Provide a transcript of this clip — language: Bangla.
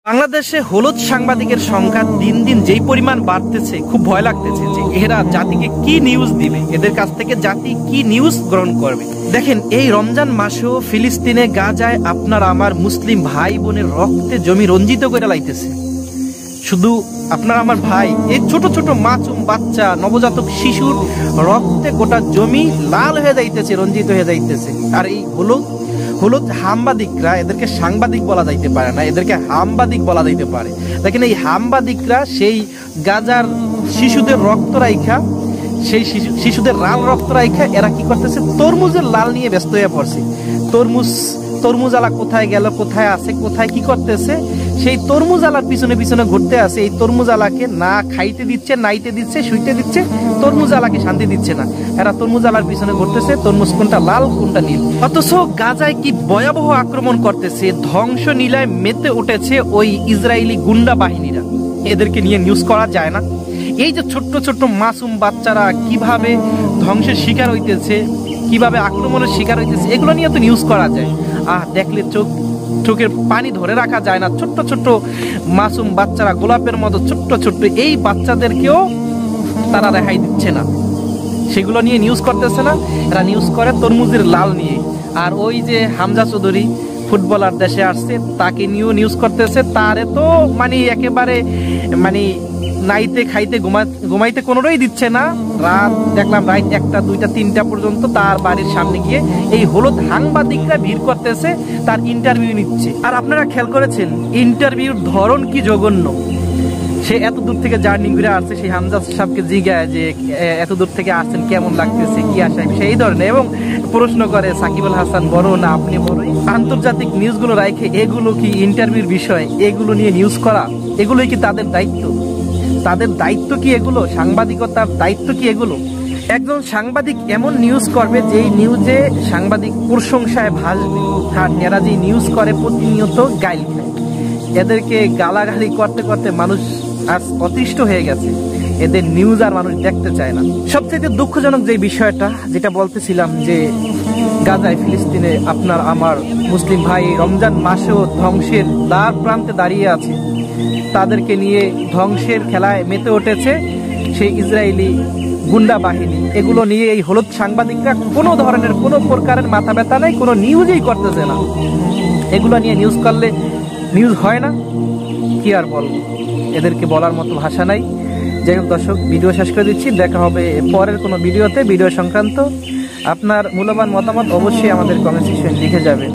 বাংলাদেশে হলুদ সাংবাদিকের সংখ্যা দিন দিন যেই পরিমাণ বাড়তেছে, খুব ভয় লাগতেছে যে এরা জাতিকে কি নিউজ দিবে, এদের কাছ থেকে জাতি কি নিউজ গ্রহণ করবে। দেখেন, এই রমজান মাসেও ফিলিস্তিনে গাজায় আপনার আমার মুসলিম ভাই বোনের রক্তে জমি রঞ্জিত করে লাইতেছে। শুধু আপনার আমার ভাই, এই ছোট ছোট মাসুম বাচ্চা নবজাতক শিশুর রক্তে গোটা জমি লাল হয়ে যাইতেছে, রঞ্জিত হয়ে যাইতেছে। আর এই হলুদ হামবাদিকরা, এদেরকে সাংবাদিক বলা যাইতে পারে না, এদেরকে হামবাদিক বলা যাইতে পারে। দেখেন, এই হামবাদিকরা সেই গাজার শিশুদের রক্ত রাইখা, সেই শিশুদের লাল রক্ত রাইখা এরা কি করতেছে, তরমুজের লাল নিয়ে ব্যস্ত হয়ে পড়ছে। তরমুজ আলা কোথায় গেল, কোথায় আছে, কোথায় কি করতেছে, সেই তরমুজ আলার পিছনে পিছনে ঘুরতে আছে। এই তরমুজ আলাকে না খাইতে দিচ্ছে, নাইতে দিচ্ছে, শুইতে দিচ্ছে, তরমুজ আলাকে শান্তি দিচ্ছে না। এরা তরমুজ আলার পিছনে ঘুরতেছে, তরমুজ কোনটা লাল কোনটা নীল। অথচ গাজায় কি ভয়াবহ আক্রমণ করতেছে, ধ্বংস নীলায় মেতে উঠেছে ওই ইসরায়েলি গুন্ডা বাহিনীরা। এদেরকে নিয়ে নিউজ করা যায় না? এই যে ছোট্ট ছোট্ট মাসুম বাচ্চারা কিভাবে ধ্বংসের শিকার হইতেছে, কিভাবে আক্রমণের শিকার হইতেছে, এগুলো নিয়ে তো নিউজ করা যায়। দেখলে চোখের পানি ধরে রাখা যায় না। ছোট্ট ছোট্ট মাসুম বাচ্চারা, গোলাপের মতো ছোট্ট ছোট্ট এই বাচ্চাদেরকেও তারা রেহাই দিচ্ছে না, সেগুলো নিয়ে নিউজ করতেছে না। এরা নিউজ করে তরমুজের লাল নিয়ে। আর ওই যে হামজা চৌধুরী ফুটবলার দেশে আসছে, তাকে নিয়েও নিউজ করতেছে। তারে তো একেবারে নাইতে খাইতে ঘুমাইতে কোনোটাই দিচ্ছে না। রাত দেখলাম রাত 1টা 2টা 3টা পর্যন্ত তার বাড়ির সামনে গিয়ে এই হলুদ সাংবাদিকরা ভিড় করতেছে, তার ইন্টারভিউ নিচ্ছে। আর আপনারা খেয়াল করেছেন ইন্টারভিউর ধরন কি জঘন্য। সে এত দূর থেকে জার্নি করে আসছে, সেই হামজা সাহেবকে জিজ্ঞাসা যে এত দূর থেকে আসছেন, কেমন লাগতেছে, কি আশা, সেই ধরনের, এবং প্রশ্ন করে সাকিব আল হাসান বড় না আপনি বড়। আন্তর্জাতিক নিউজগুলো রাখে এগুলো কি ইন্টারভিউর বিষয়? এগুলো নিয়ে নিউজ করা, এগুলোই কি তাদের দায়িত্ব? তাদের দায়িত্ব কি এগুলো? সাংবাদিকতার দায়িত্ব কি এগুলো? একজন সাংবাদিক এমন নিউজ করবে যেই নিউজে সাংবাদিক প্রশংসায় ভাসবে। আর এরা যে নিউজ করে প্রতিনিয়ত গাইল খায়। এদেরকে গালাগালি করতে করতে মানুষ আজ অতিষ্ঠ হয়ে গেছে। এদের নিউজ আর মানুষ দেখতে চায় না। সবচেয়ে দুঃখজনক যে বিষয়টা যেটা বলতেছিলাম, যে গাজায় ফিলিস্তিনে আপনার আমার মুসলিম ভাই রমজান মাসেও ধ্বংসের দ্বার প্রান্তে দাঁড়িয়ে আছে। তাদেরকে নিয়ে ধ্বংসের খেলায় মেতে উঠেছে সেই ইসরায়েলি গুন্ডা বাহিনী। এগুলো নিয়ে এই হলুদ সাংবাদিকরা কোনো ধরনের, কোনো প্রকারের মাথা ব্যথা নাই, কোনো নিউজই করতেছে না। এগুলো নিয়ে নিউজ করলে নিউজ হয় না, কি আর বলবো, এদেরকে বলার মতো ভাষা নাই। যাই হোক দর্শক, ভিডিও শেষ করে দিচ্ছি। দেখা হবে পরের কোনো ভিডিওতে। ভিডিও সংক্রান্ত আপনার মূল্যবান মতামত অবশ্যই আমাদের কমেন্ট সেকশনে লিখে যাবেন।